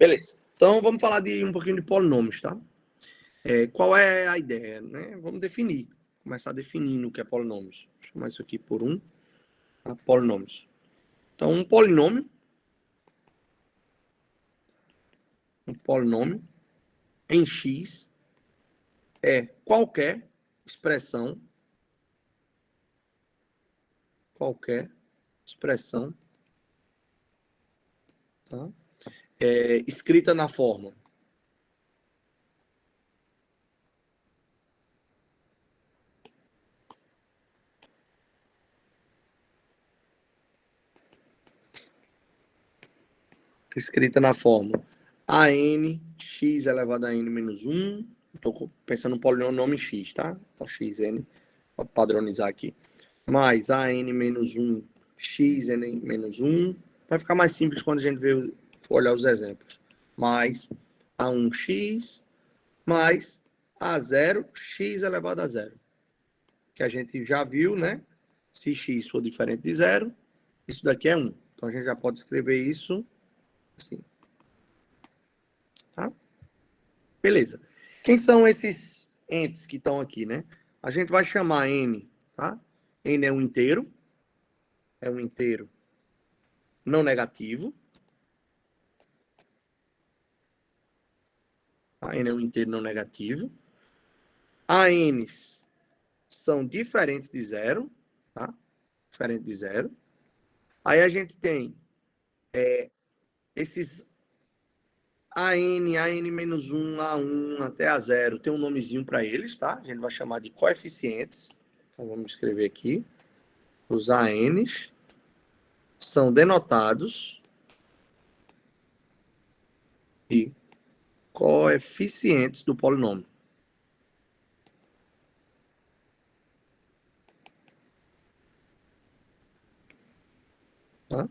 Beleza. Então, vamos falar de um pouquinho de polinômios, tá? Qual é a ideia, né? Vamos definir. Começar definindo o que é polinômios. Vou chamar isso aqui por polinômios. Então, um polinômio em X é qualquer expressão tá? Escrita na forma AN x elevado a n menos 1. Estou pensando no polinômio x, tá? Então, xn, para padronizar aqui. Mais AN menos 1, xn menos 1. Vai ficar mais simples quando a gente for olhar os exemplos. Mais A1x mais A0, x elevado a 0. Que a gente já viu, né? Se x for diferente de 0, isso daqui é 1. Então, a gente já pode escrever isso assim. Tá? Beleza. Quem são esses entes que estão aqui, né? A gente vai chamar n, tá? N é um inteiro não negativo. Tá? N é um inteiro não negativo. ANs são diferentes de 0, tá? Diferente de 0. Aí a gente tem esses AN menos 1, A1 até A0, tem um nomezinho para eles, tá? A gente vai chamar de coeficientes. Então, vamos escrever aqui. Os ANs são denotados de coeficientes do polinômio. Tá?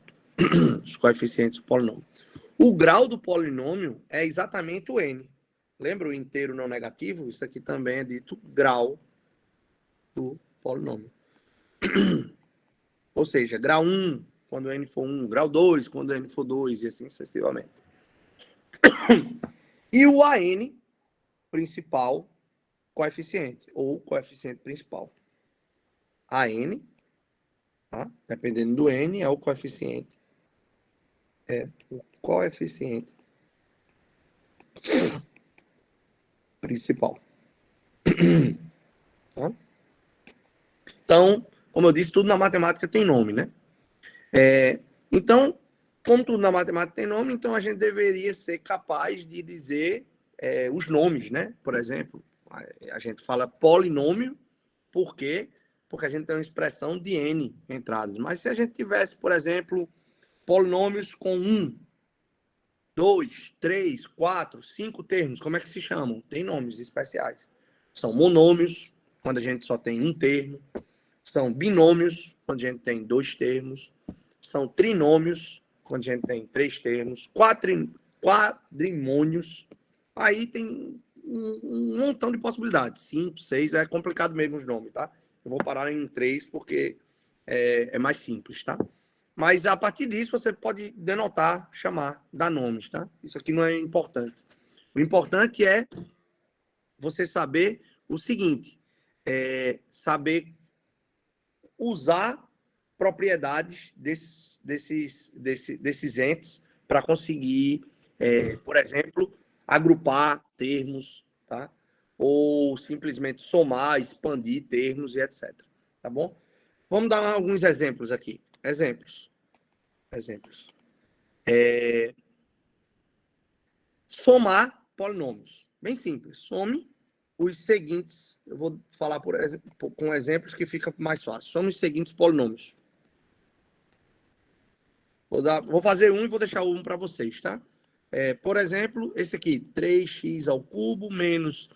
Os coeficientes do polinômio. O grau do polinômio é exatamente o n. Lembra o inteiro não negativo? Isso aqui também é dito grau do polinômio. Ou seja, grau 1, quando n for 1, grau 2, quando n for 2, e assim sucessivamente. E o AN principal coeficiente, ou coeficiente principal. AN, tá? Dependendo do n, é o coeficiente. É o coeficiente principal. Tá? Então, como eu disse, tudo na matemática tem nome, né? Então, como tudo na matemática tem nome, então a gente deveria ser capaz de dizer os nomes, né? Por exemplo, a gente fala polinômio, por quê? Porque a gente tem uma expressão de n entradas. Mas se a gente tivesse, por exemplo, polinômios com 1, 2, 3, 4, 5 termos, como é que se chamam? Tem nomes especiais. São monômios, quando a gente só tem um termo. São binômios, quando a gente tem 2 termos. São trinômios, quando a gente tem 3 termos. Quadrimônios. Aí tem um montão de possibilidades. 5, 6, é complicado mesmo os nomes, tá? Eu vou parar em 3 porque é mais simples, tá? Mas a partir disso você pode denotar, chamar, dar nomes, tá? Isso aqui não é importante. O importante é você saber o seguinte, saber usar propriedades desses entes para conseguir, por exemplo, agrupar termos, tá? Ou simplesmente somar, expandir termos e etc. Tá bom? Vamos dar alguns exemplos aqui. Exemplos. Somar polinômios. Bem simples. Some os seguintes. Eu vou falar com exemplos que fica mais fácil. Some os seguintes polinômios. Vou fazer um e vou deixar um para vocês, tá? Por exemplo, esse aqui, 3x ao cubo menos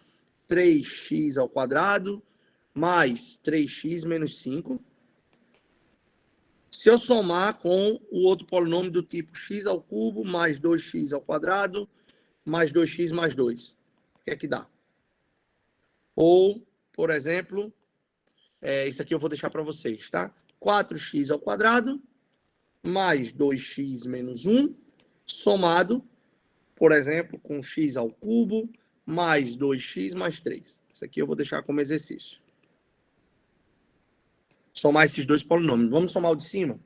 3x ao quadrado mais 3x menos 5. Se eu somar com o outro polinômio do tipo x ao cubo mais 2x ao quadrado mais 2x mais 2, o que é que dá? Ou, por exemplo, isso aqui eu vou deixar para vocês, tá? 4x ao quadrado mais 2x menos 1 somado por exemplo, com x ao cubo mais 2x mais 3. Isso aqui eu vou deixar como exercício. Somar esses dois polinômios. Vamos somar o de cima?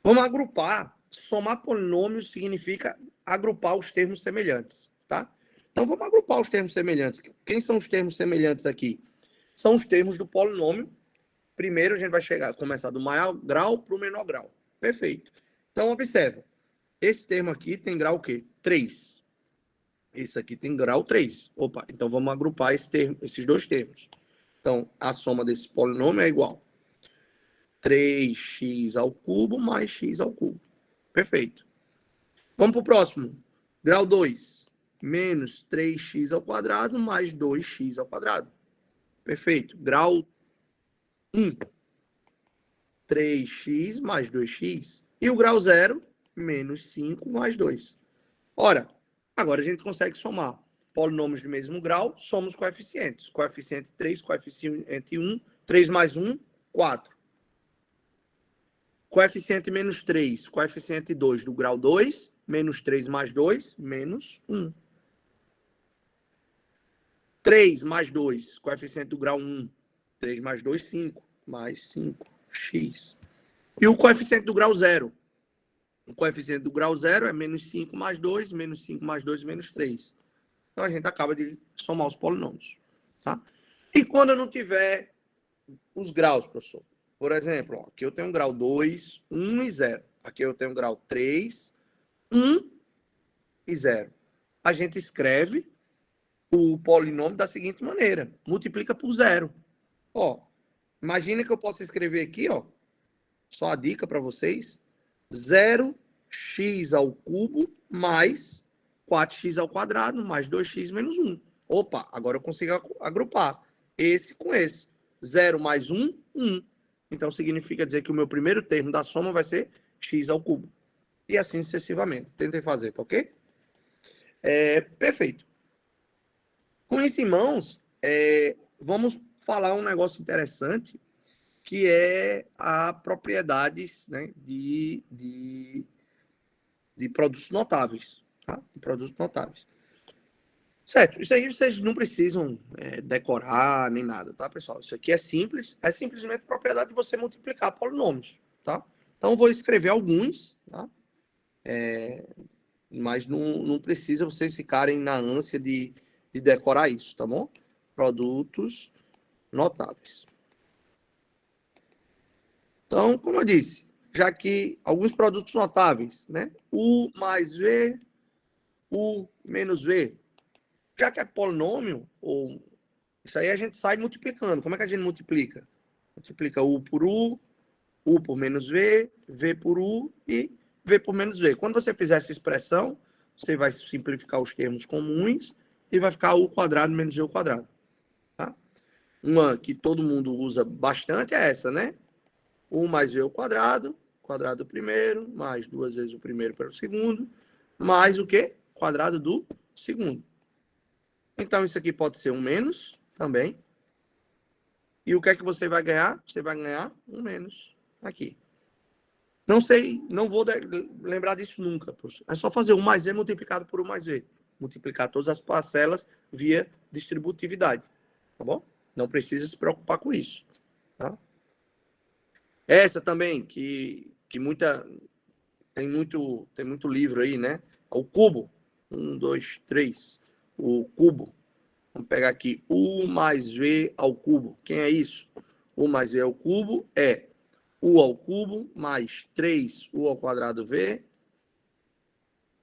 Vamos agrupar. Somar polinômios significa agrupar os termos semelhantes, tá? Então, vamos agrupar os termos semelhantes. Quem são os termos semelhantes aqui? São os termos do polinômio. Primeiro, a gente vai começar do maior grau para o menor grau. Perfeito. Então, observa. Esse termo aqui tem grau o quê? 3. Esse aqui tem grau 3. Opa, então vamos agrupar esses dois termos. Então, a soma desse polinômio é igual 3x ao cubo mais x ao cubo. Perfeito. Vamos para o próximo. Grau 2. Menos 3x ao quadrado mais 2x ao quadrado. Perfeito. Grau 1. 3x mais 2x. E o grau 0, menos 5 mais 2. Ora, agora a gente consegue somar polinômios de mesmo grau, somos coeficientes. Coeficiente 3, coeficiente 1, 3 mais 1, 4. Coeficiente menos 3, coeficiente 2 do grau 2, menos 3 mais 2, menos 1. 3 mais 2, coeficiente do grau 1, 3 mais 2, 5, mais 5, x. E o coeficiente do grau 0? O coeficiente do grau 0 é menos 5 mais 2, menos 5 mais 2, menos 3. Então, a gente acaba de somar os polinômios. Tá? E quando eu não tiver os graus, professor? Por exemplo, ó, aqui eu tenho um grau 2, 1 e 0. Aqui eu tenho um grau 3, 1 e 0. A gente escreve o polinômio da seguinte maneira. Multiplica por 0. Ó, imagina que eu posso escrever aqui, ó, só a dica para vocês, 0x ao cubo mais 4x ao quadrado mais 2x menos 1. Opa, agora eu consigo agrupar esse com esse. 0 mais 1, 1. Então, significa dizer que o meu primeiro termo da soma vai ser x ao cubo. E assim sucessivamente. Tentem fazer, tá ok? Perfeito. Com isso em mãos, vamos falar um negócio interessante, que é a propriedades, né, de produtos notáveis. Tá? De produtos notáveis. Certo, isso aí vocês não precisam decorar nem nada, tá, pessoal? Isso aqui é simples, é simplesmente a propriedade de você multiplicar polinômios, tá? Então, eu vou escrever alguns, tá? Mas não precisa vocês ficarem na ânsia de decorar isso, tá bom? Produtos notáveis. Então, como eu disse, já que alguns produtos notáveis, né? U mais V, U menos V. Já que é polinômio, isso aí a gente sai multiplicando. Como é que a gente multiplica? Multiplica U por menos V, V por U e V por menos V. Quando você fizer essa expressão, você vai simplificar os termos comuns e vai ficar U quadrado menos V ao quadrado. Tá? Uma que todo mundo usa bastante é essa, né? U mais V ao quadrado do primeiro, mais 2 vezes o primeiro pelo segundo, mais o quê? Quadrado do segundo. Então, isso aqui pode ser um menos também. E o que é que você vai ganhar? Você vai ganhar um menos aqui. Não sei, não vou lembrar disso nunca, professor. É só fazer 1 mais V multiplicado por 1 mais V. Multiplicar todas as parcelas via distributividade. Tá bom? Não precisa se preocupar com isso. Tá? Essa também, que muita... Tem muito livro aí, né? O cubo. 1, 2, 3. O cubo. Vamos pegar aqui U mais V ao cubo. Quem é isso? U mais V ao cubo é U ao cubo mais 3U ao quadrado V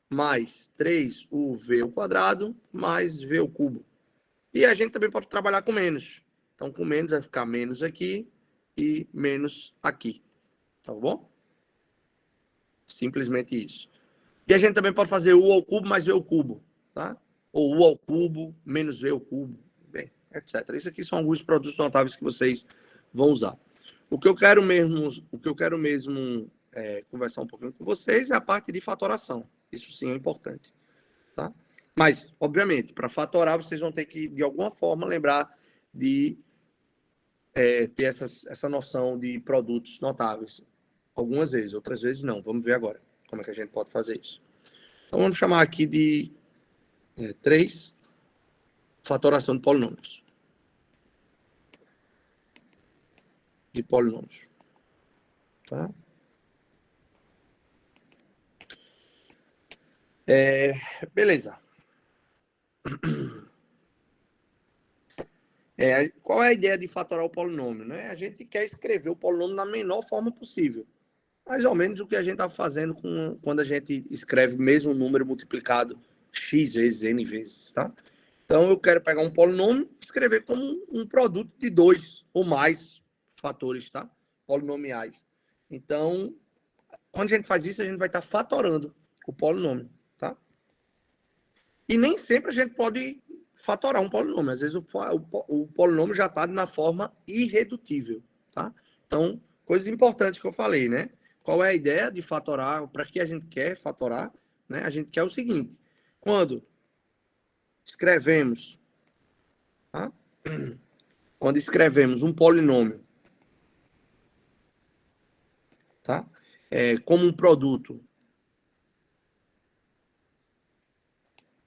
mais 3UV ao quadrado mais V ao cubo. E a gente também pode trabalhar com menos. Então, com menos vai ficar menos aqui e menos aqui. Tá bom? Simplesmente isso. E a gente também pode fazer U ao cubo mais V ao cubo. Tá? Ou U ao cubo menos V ao cubo. Bem, etc. Isso aqui são alguns produtos notáveis que vocês vão usar. O que eu quero mesmo conversar um pouquinho com vocês é a parte de fatoração. Isso sim é importante. Tá? Mas, obviamente, para fatorar, vocês vão ter que, de alguma forma, lembrar de ter essa noção de produtos notáveis. Algumas vezes, outras vezes não. Vamos ver agora como é que a gente pode fazer isso. Então, vamos chamar aqui de 3, fatoração de polinômios. Tá? Beleza. Qual é a ideia de fatorar o polinômio? Né? A gente quer escrever o polinômio da menor forma possível. Mais ou menos o que a gente está fazendo quando a gente escreve o mesmo número multiplicado x vezes, n vezes. Tá? Então, eu quero pegar um polinômio e escrever como um produto de 2 ou mais fatores, tá? Polinomiais. Então, quando a gente faz isso, a gente vai estar fatorando o polinômio, tá? E nem sempre a gente pode fatorar um polinômio. Às vezes o polinômio já está na forma irredutível, tá? Então, coisas importantes que eu falei, né? Qual é a ideia de fatorar? Para que a gente quer fatorar? Né? A gente quer o seguinte: quando escrevemos, tá? Quando escrevemos um polinômio, tá? Como um produto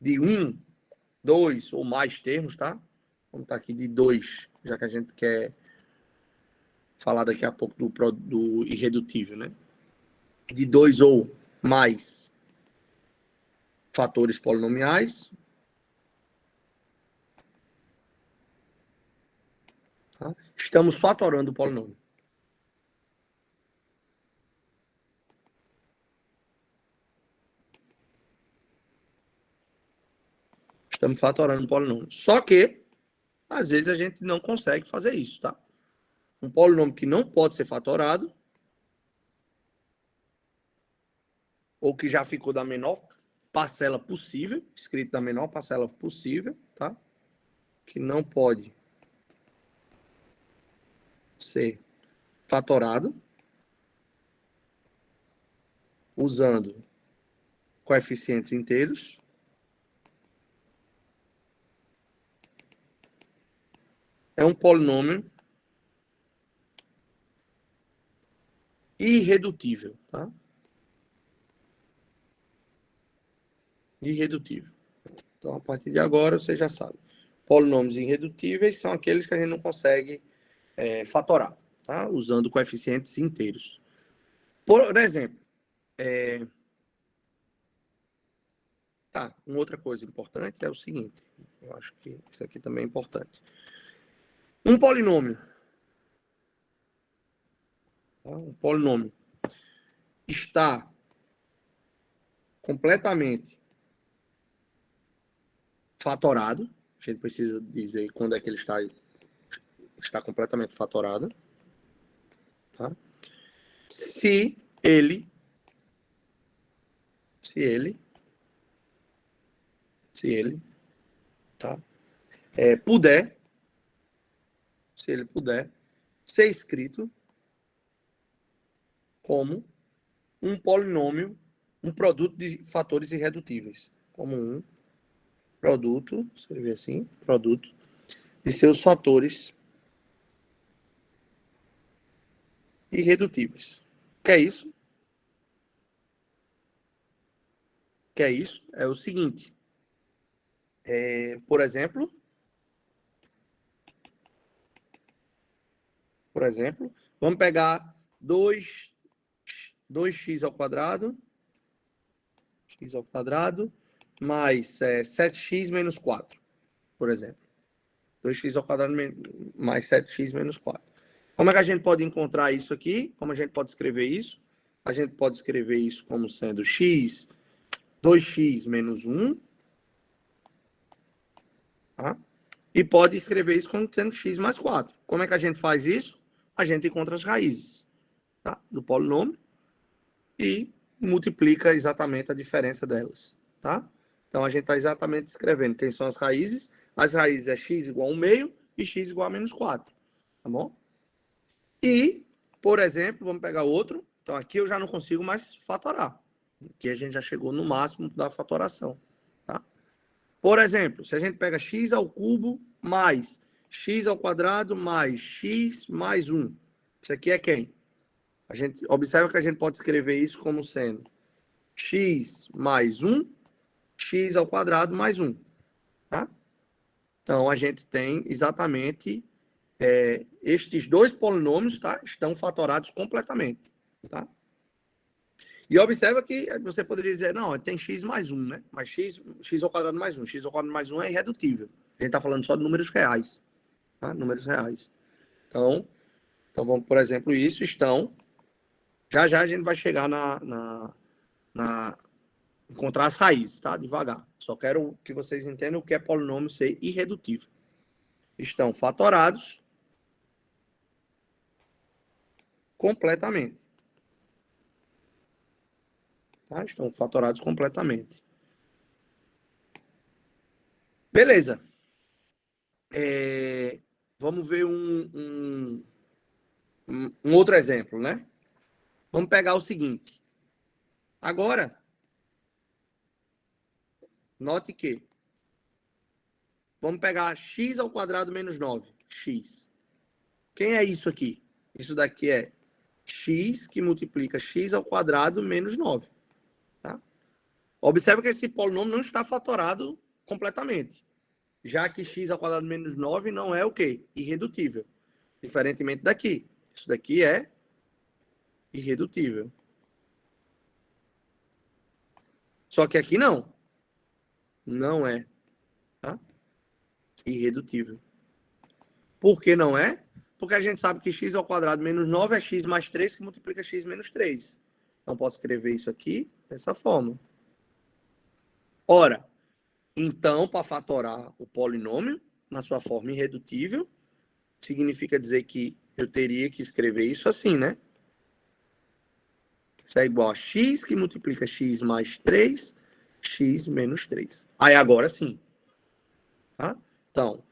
de 1, 2 ou mais termos, tá? Vamos estar aqui de 2, já que a gente quer falar daqui a pouco do irredutível, né? De 2 ou mais fatores polinomiais. Tá? Estamos fatorando o polinômio. Estamos fatorando o polinômio. Só que, às vezes, a gente não consegue fazer isso, tá? Um polinômio que não pode ser fatorado, ou que já ficou da menor parcela possível, escrito da menor parcela possível, tá? Que não pode ser fatorado usando coeficientes inteiros. É um polinômio irredutível, tá? Irredutível. Então, a partir de agora, você já sabe. Polinômios irredutíveis são aqueles que a gente não consegue fatorar, tá? Usando coeficientes inteiros. Por exemplo, uma outra coisa importante é o seguinte, eu acho que isso aqui também é importante. Um polinômio, tá? Um polinômio está completamente fatorado, a gente precisa dizer quando é que ele está completamente fatorado, tá? Se ele tá? Puder, se ele puder, ser escrito como um polinômio, um produto de fatores irredutíveis. Como um produto, escrever assim, produto de seus fatores irredutíveis. O que é isso? O que é isso? É o seguinte. Por exemplo, vamos pegar 2x ao quadrado, mais 7x menos 4, por exemplo. 2x ao quadrado mais 7x menos 4. Como é que a gente pode encontrar isso aqui? Como a gente pode escrever isso? A gente pode escrever isso como sendo x, 2x menos 1, tá? E pode escrever isso como sendo x mais 4. Como é que a gente faz isso? A gente encontra as raízes, tá? Do polinômio e multiplica exatamente a diferença delas, tá? Então, a gente está exatamente escrevendo quem são as raízes. As raízes é x igual a 1 meio e x igual a menos 4, tá bom? E, por exemplo, vamos pegar outro. Então, aqui eu já não consigo mais fatorar. Aqui a gente já chegou no máximo da fatoração, tá? Por exemplo, se a gente pega x ao cubo mais x ao quadrado mais x mais 1. Isso aqui é quem? A gente observa que a gente pode escrever isso como sendo x mais 1 x ao quadrado mais 1. Tá? Então, a gente tem exatamente estes dois polinômios, tá? Estão fatorados completamente. Tá? E observa que você poderia dizer, não, tem x mais 1, né? Mas x ao quadrado mais 1. X ao quadrado mais 1 é irredutível. A gente está falando só de números reais. Tá? Números reais. Então, vamos, por exemplo, isso estão... Já a gente vai chegar encontrar as raízes, tá? Devagar. Só quero que vocês entendam o que é polinômio ser irredutível. Estão fatorados completamente. Tá? Estão fatorados completamente. Beleza. Vamos ver um outro exemplo, né? Vamos pegar o seguinte. Agora, note que vamos pegar x ao quadrado menos 9. X. Quem é isso aqui? Isso daqui é x que multiplica x ao quadrado menos 9. Tá? Observe que esse polinômio não está fatorado completamente. Já que x ao quadrado menos 9 não é o quê? Irredutível. Diferentemente daqui. Isso daqui é irredutível. Só que aqui não. Não é. Tá? Irredutível. Por que não é? Porque a gente sabe que x ao quadrado menos 9 é x mais 3 que multiplica x menos 3. Então, posso escrever isso aqui dessa forma. Ora, então, para fatorar o polinômio na sua forma irredutível, significa dizer que eu teria que escrever isso assim, né? Isso é igual a x que multiplica x mais 3, x menos 3. Aí agora sim. Tá? Então,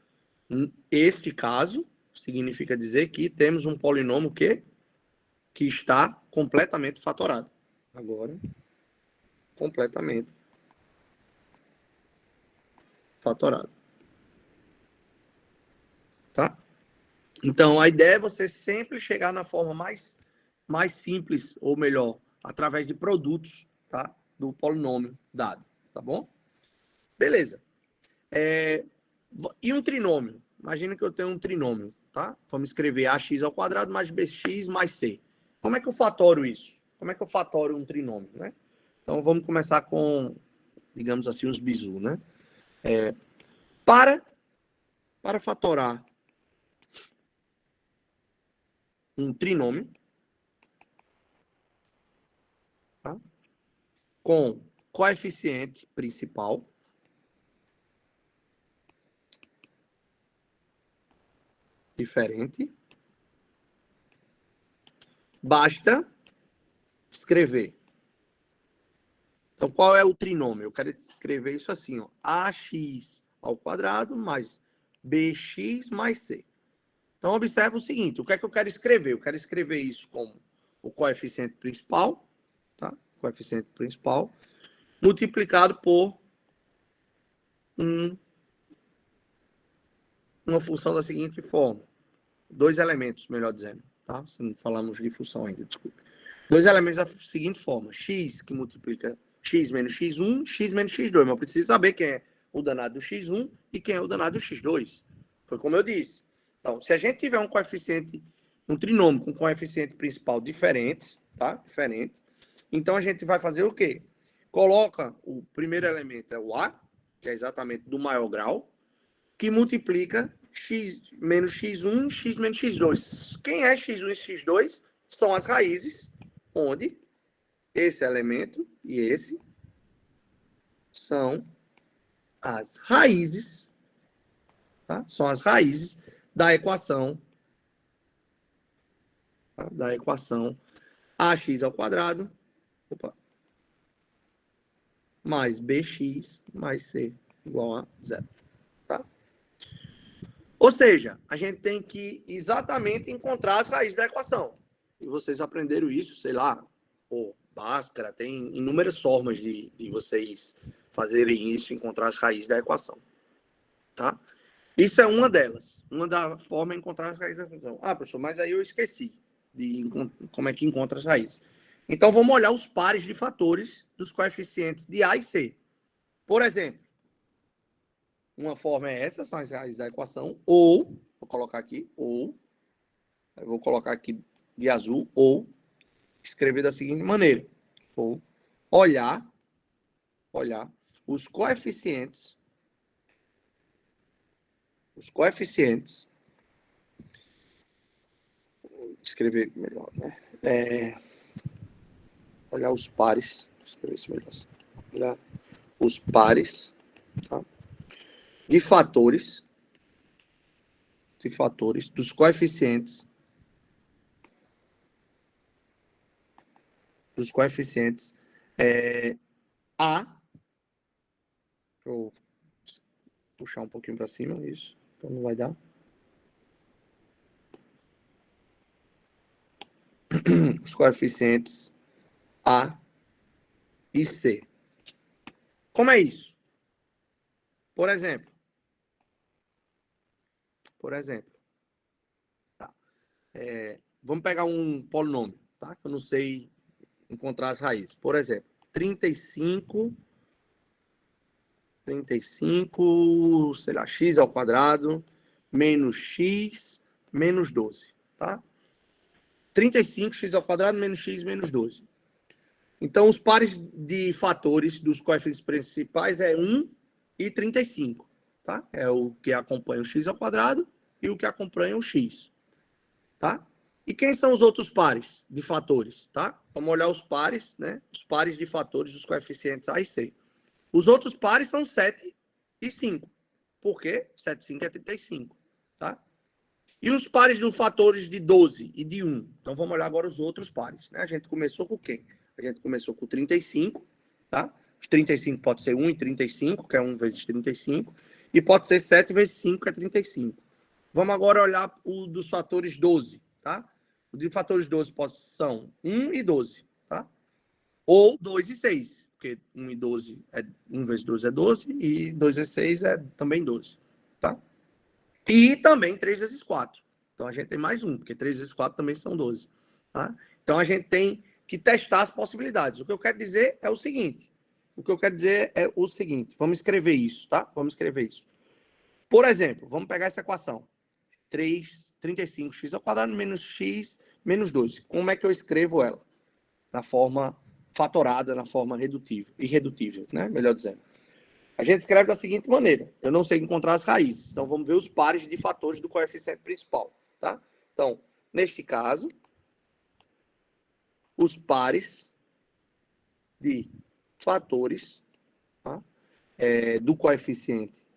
este caso significa dizer que temos um polinômio que está completamente fatorado. Agora, completamente fatorado. Tá? Então, a ideia é você sempre chegar na forma mais simples, ou melhor, através de produtos, tá? Do polinômio dado, tá bom? Beleza. E um trinômio? Imagina que eu tenho um trinômio, tá? Vamos escrever ax ao quadrado mais bx mais c. Como é que eu fatoro isso? Como é que eu fatoro um trinômio, né? Então, vamos começar com, digamos assim, os bizu, né? Para fatorar um trinômio, tá? Com coeficiente principal diferente, basta escrever. Então, qual é o trinômio? Eu quero escrever isso assim, ó. Ax ao quadrado mais bx mais c. Então, observe o seguinte, o que é que eu quero escrever? Eu quero escrever isso como o coeficiente principal, tá? Coeficiente principal, multiplicado por uma função da seguinte forma. Dois elementos, melhor dizendo, tá? Se não falamos de função ainda, desculpe. Dois elementos da seguinte forma. X que multiplica x menos x1, x menos x2. Mas eu preciso saber quem é o danado do x1 e quem é o danado do x2. Foi como eu disse. Então, se a gente tiver um coeficiente, um trinômio com coeficiente principal diferentes, tá? Diferente. Então, a gente vai fazer o quê? Coloca o primeiro elemento, é o A, que é exatamente do maior grau, que multiplica x menos x1, x menos x2. Quem é x1 e x2? São as raízes, onde esse elemento e esse são as raízes, tá? São as raízes da equação, tá? Da equação ax ao quadrado, mais bx mais c igual a zero. Tá? Ou seja, a gente tem que exatamente encontrar as raízes da equação. E vocês aprenderam isso, sei lá, Bhaskara, tem inúmeras formas de vocês fazerem isso, encontrar as raízes da equação. Tá? Isso é uma delas. Uma da forma é encontrar as raízes da equação. Ah, professor, mas aí eu esqueci de como é que encontra as raízes. Então, vamos olhar os pares de fatores dos coeficientes de A e C. Por exemplo, uma forma é essa, são as raízes da equação, ou, vou colocar aqui, ou, eu vou colocar aqui de azul, ou escrever da seguinte maneira, ou olhar os coeficientes, escrever melhor, né? Olhar os pares, escrever isso melhor assim. Olhar os pares, tá? de fatores dos coeficientes A. Deixa eu puxar um pouquinho para cima, isso, então não vai dar. Os coeficientes A e C. Como é isso? Por exemplo, tá? Vamos pegar um polinômio, tá? Eu não sei encontrar as raízes. Por exemplo, 35, sei lá, x ao quadrado, menos x, menos 12, tá? 35x ao quadrado, menos x, menos 12. Então, os pares de fatores dos coeficientes principais é 1 e 35, tá? É o que acompanha o x ao quadrado e o que acompanha o x, tá? E quem são os outros pares de fatores, tá? Vamos olhar os pares, né? Os pares de fatores dos coeficientes A e C. Os outros pares são 7 e 5. Por quê? 7 e 5 é 35, tá? E os pares dos fatores de 12 e de 1? Então, vamos olhar agora os outros pares, né? A gente começou com quem? A gente começou com 35, tá? Os 35 pode ser 1 e 35, que é 1 vezes 35, e pode ser 7 vezes 5, que é 35. Vamos agora olhar o dos fatores 12, tá? O de fatores 12 são 1 e 12, tá? Ou 2 e 6, porque 1 e 12 1 vezes 12 é 12 e 2 vezes 6 é também 12, tá? E também 3 vezes 4. Então a gente tem mais um, porque 3 vezes 4 também são 12, tá? Então a gente tem que testar as possibilidades. O que eu quero dizer é o seguinte. Vamos escrever isso, tá? Vamos escrever isso. Por exemplo, vamos pegar essa equação. 35x ao quadrado menos x menos 12. Como é que eu escrevo ela? Na forma fatorada, na forma irredutível, né? Melhor dizendo. A gente escreve da seguinte maneira. Eu não sei encontrar as raízes. Então, vamos ver os pares de fatores do coeficiente principal, tá? Então, neste caso, os pares de fatores, tá? Do coeficiente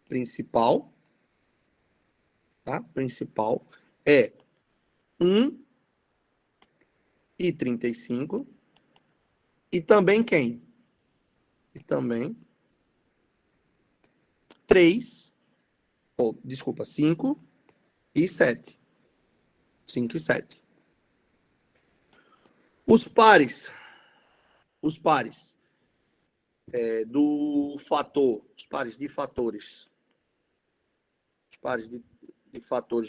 principal, tá? Principal é 1 e 35. E também quem? E também 5 e 7. 5 e 7. Os pares do fator, os pares de fatores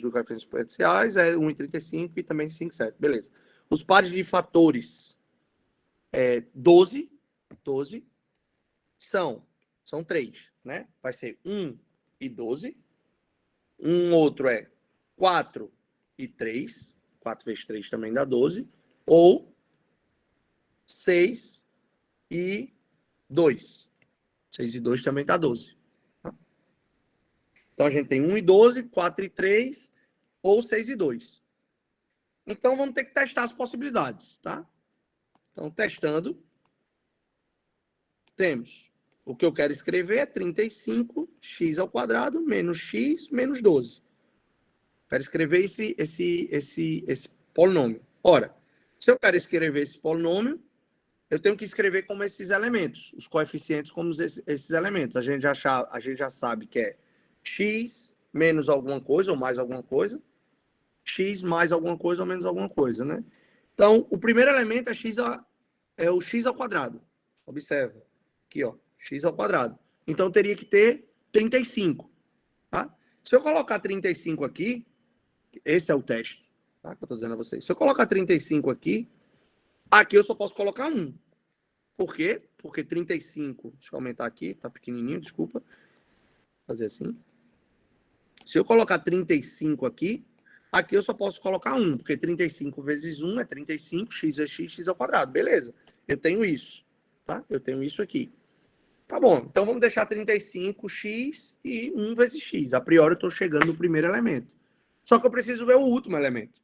do coeficiente exponenciais é 1,35 e também 5,7. Beleza. Os pares de fatores 12 são 3, né? Vai ser 1 e 12. Um outro é 4 e 3. 4 vezes 3 também dá 12. Ou 6 e 2. 6 e 2 também dá 12. Tá? Então, a gente tem 1 e 12, 4 e 3, ou 6 e 2. Então, vamos ter que testar as possibilidades, tá? Então, testando, temos o que eu quero escrever é 35x ao quadrado menos x menos 12. Quero escrever esse polinômio. Ora, se eu quero escrever esse polinômio, eu tenho que escrever como esses elementos, os coeficientes como esses elementos. A gente já sabe que é x menos alguma coisa ou mais alguma coisa, x mais alguma coisa ou menos alguma coisa, né? Então, o primeiro elemento é o x ao quadrado. Observa. Aqui, ó, x ao quadrado. Então, eu teria que ter 35, tá? Se eu colocar 35 aqui, esse é o teste, tá? Que eu tô dizendo a vocês. Se eu colocar 35 aqui eu só posso colocar 1. Por quê? Porque 35, deixa eu aumentar aqui, tá pequenininho, desculpa. Vou fazer assim. Se eu colocar 35 aqui, aqui eu só posso colocar 1, porque 35 vezes 1 é 35, x é x, x ao quadrado. Beleza, eu tenho isso, tá? Eu tenho isso aqui. Tá bom, então vamos deixar 35x e 1 vezes x. A priori eu estou chegando no primeiro elemento. Só que eu preciso ver o último elemento.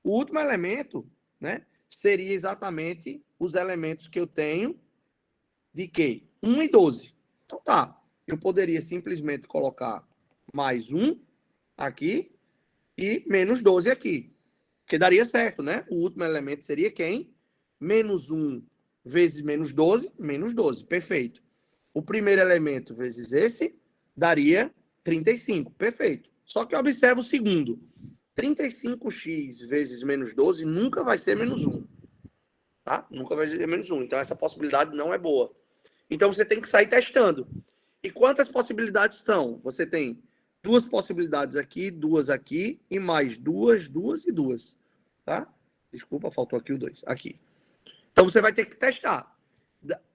O último elemento, né, seria exatamente os elementos que eu tenho de quê? 1 e 12. Então tá, eu poderia simplesmente colocar mais 1 aqui e menos 12 aqui. Porque daria certo, né? O último elemento seria quem? Menos 1 vezes menos 12. Perfeito. O primeiro elemento vezes esse daria 35. Perfeito. Só que observa o segundo. 35x vezes menos 12 nunca vai ser menos 1. Tá? Nunca vai ser menos 1. Então essa possibilidade não é boa. Então você tem que sair testando. E quantas possibilidades são? Você tem duas possibilidades aqui e mais duas e duas. Tá? Desculpa, faltou aqui o 2. Aqui. Então você vai ter que testar.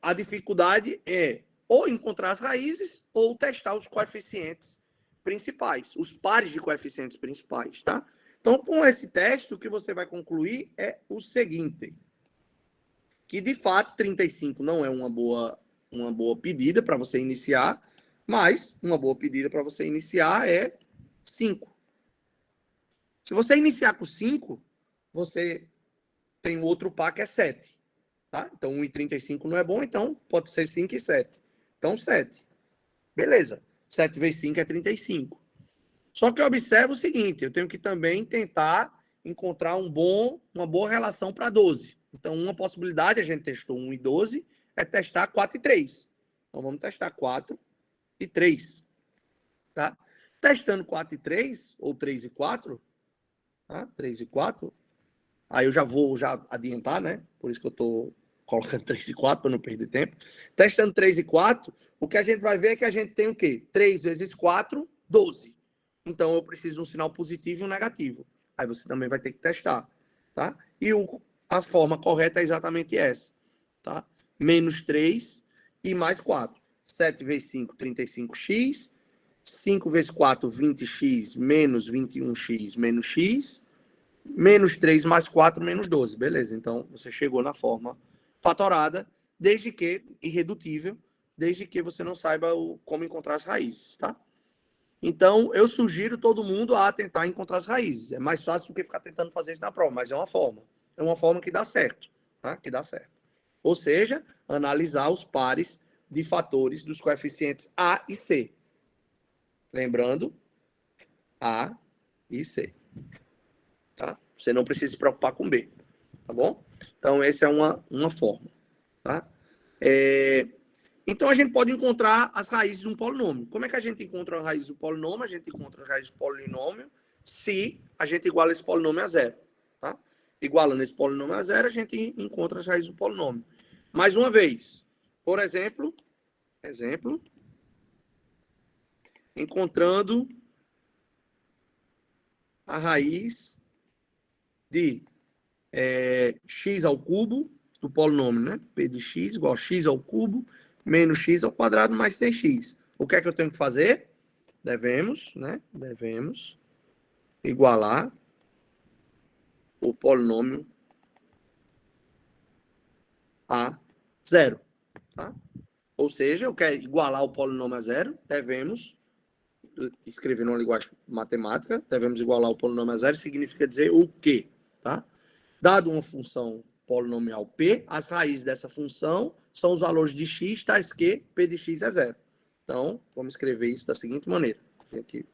A dificuldade é ou encontrar as raízes ou testar os coeficientes principais, os pares de coeficientes principais, tá? Então, com esse teste, o que você vai concluir é o seguinte, que de fato 35 não é uma boa pedida para você iniciar, mas uma boa pedida para você iniciar é 5. Se você iniciar com 5, você tem outro par que é 7. Tá? Então, 1,35 não é bom, então pode ser 5 e 7. Então, 7. Beleza. 7 vezes 5 é 35. Só que eu observo o seguinte, eu tenho que também tentar encontrar uma boa relação para 12. Então, uma possibilidade, a gente testou 1 e 12, é testar 4 e 3. Então, vamos testar 4 e 3. Tá? Testando 4 e 3, ou 3 e 4, tá? 3 e 4, aí eu já vou adiantar, né? Por isso que eu estou colocando 3 e 4 para não perder tempo. Testando 3 e 4, o que a gente vai ver é que a gente tem o quê? 3 vezes 4, 12. Então, eu preciso de um sinal positivo e um negativo. Aí você também vai ter que testar, tá? E a forma correta é exatamente essa, tá? Menos 3 e mais 4. 7 vezes 5, 35x. 5 vezes 4, 20x, menos 21x, menos x. Menos 3 mais 4, menos 12. Beleza, então você chegou na forma fatorada, desde que, irredutível, desde que você não saiba como encontrar as raízes, tá? Então, eu sugiro todo mundo a tentar encontrar as raízes. É mais fácil do que ficar tentando fazer isso na prova, mas é uma forma. É uma forma que dá certo, tá? Que dá certo. Ou seja, analisar os pares de fatores dos coeficientes A e C. Lembrando, A e C. Tá? Você não precisa se preocupar com B, tá bom? Então, essa é uma forma, tá? Então, a gente pode encontrar as raízes de um polinômio. Como é que a gente encontra a raiz do polinômio? A gente encontra a raiz do polinômio se a gente iguala esse polinômio a zero, tá? Igualando esse polinômio a zero, a gente encontra as raízes do polinômio. Mais uma vez, por exemplo, encontrando a raiz de x ao cubo do polinômio, né? P de x igual a x ao cubo menos x ao quadrado mais 6x. O que é que eu tenho que fazer? Devemos igualar o polinômio a zero, tá? Ou seja, eu quero igualar o polinômio a zero, devemos escrever numa linguagem matemática, devemos igualar o polinômio a zero, significa dizer o quê, tá? Dado uma função polinomial P, as raízes dessa função são os valores de x, tais que P de x é zero. Então, vamos escrever isso da seguinte maneira. A gente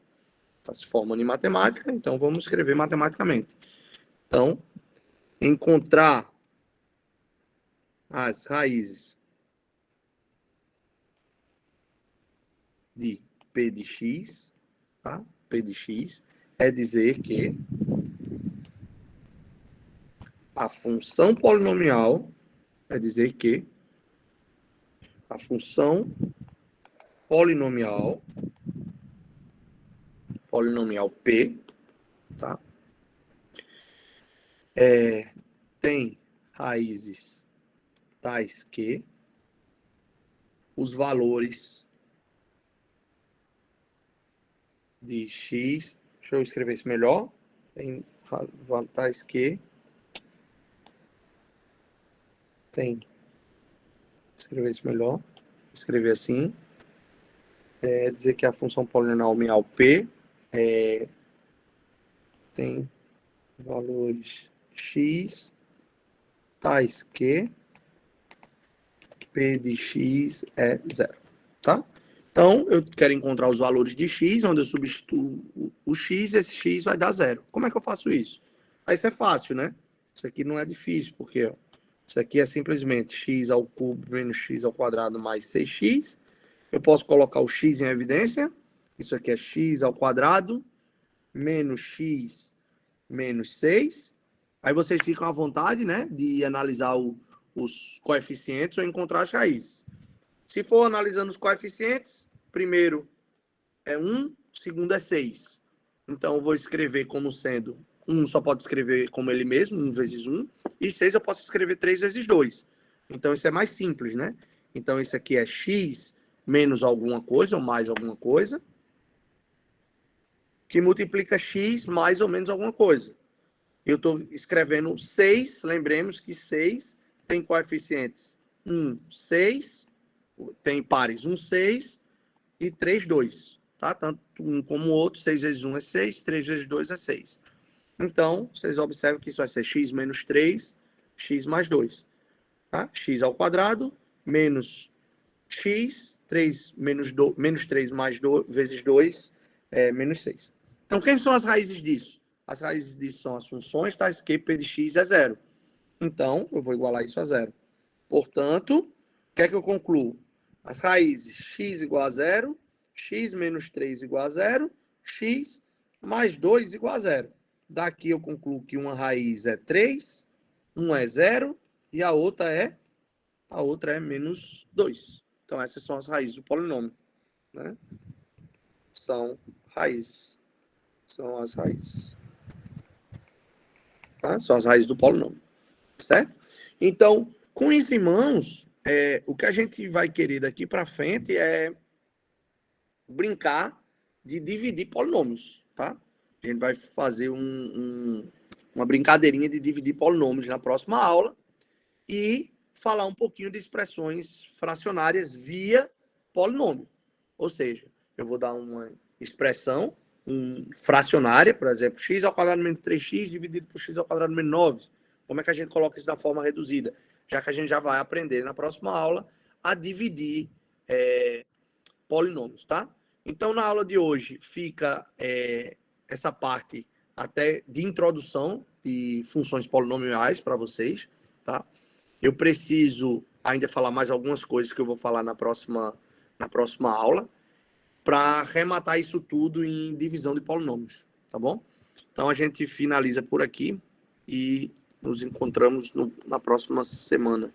está se formando em matemática, então vamos escrever matematicamente. Então, encontrar as raízes de P de x, tá? P de x é dizer que a função polinomial polinomial P, tá? Tem raízes tais que os valores de x, deixa eu escrever isso melhor, tais que escrever isso melhor, escrever assim, dizer que a função polinomial P tem valores x tais que P de x é zero, tá? Então, eu quero encontrar os valores de x, onde eu substituo o x, esse x vai dar zero. Como é que eu faço isso? Aí isso é fácil, né? Isso aqui não é difícil, porque ó, isso aqui é simplesmente x ao cubo menos x ao quadrado mais 6x. Eu posso colocar o x em evidência. Isso aqui é x ao quadrado menos x menos 6. Aí vocês ficam à vontade, né, de analisar os coeficientes ou encontrar as raízes. Se for analisando os coeficientes, primeiro é 1, segundo é 6. Então, eu vou escrever como sendo 1 só pode escrever como ele mesmo, 1 vezes 1, e 6 eu posso escrever 3 vezes 2. Então, isso é mais simples, né? Então, isso aqui é x menos alguma coisa, ou mais alguma coisa, que multiplica x mais ou menos alguma coisa. Eu estou escrevendo 6, lembremos que 6 tem coeficientes 1, 6, tem pares 1, 6 e 3, 2. Tá? Tanto um como o outro, 6 vezes 1 é 6, 3 vezes 2 é 6. Então, vocês observam que isso vai ser x menos 3, x mais 2. Tá? X ao quadrado, menos x, 3 menos 3 mais 2, vezes 2, menos 6. Então, quem são as raízes disso? As raízes disso são as funções tais que p de x é zero. Então, eu vou igualar isso a zero. Portanto, o que é que eu concluo? As raízes x igual a zero, x menos 3 igual a zero, x mais 2 igual a zero. Daqui eu concluo que uma raiz é 3, uma é zero e a outra é menos 2. Então, essas são as raízes do polinômio. Né? São raízes. São as raízes. Tá? São as raízes do polinômio. Certo? Então, com isso em mãos, o que a gente vai querer daqui para frente é brincar de dividir polinômios. Tá? A gente vai fazer uma brincadeirinha de dividir polinômios na próxima aula e falar um pouquinho de expressões fracionárias via polinômio. Ou seja, eu vou dar uma expressão fracionária, por exemplo, x ao quadrado menos 3x dividido por x ao quadrado menos 9. Como é que a gente coloca isso na forma reduzida? Já que a gente já vai aprender na próxima aula a dividir polinômios, tá? Então, na aula de hoje fica essa parte até de introdução de funções polinomiais para vocês, tá? Eu preciso ainda falar mais algumas coisas que eu vou falar na próxima aula, para arrematar isso tudo em divisão de polinômios, tá bom? Então a gente finaliza por aqui e nos encontramos na próxima semana.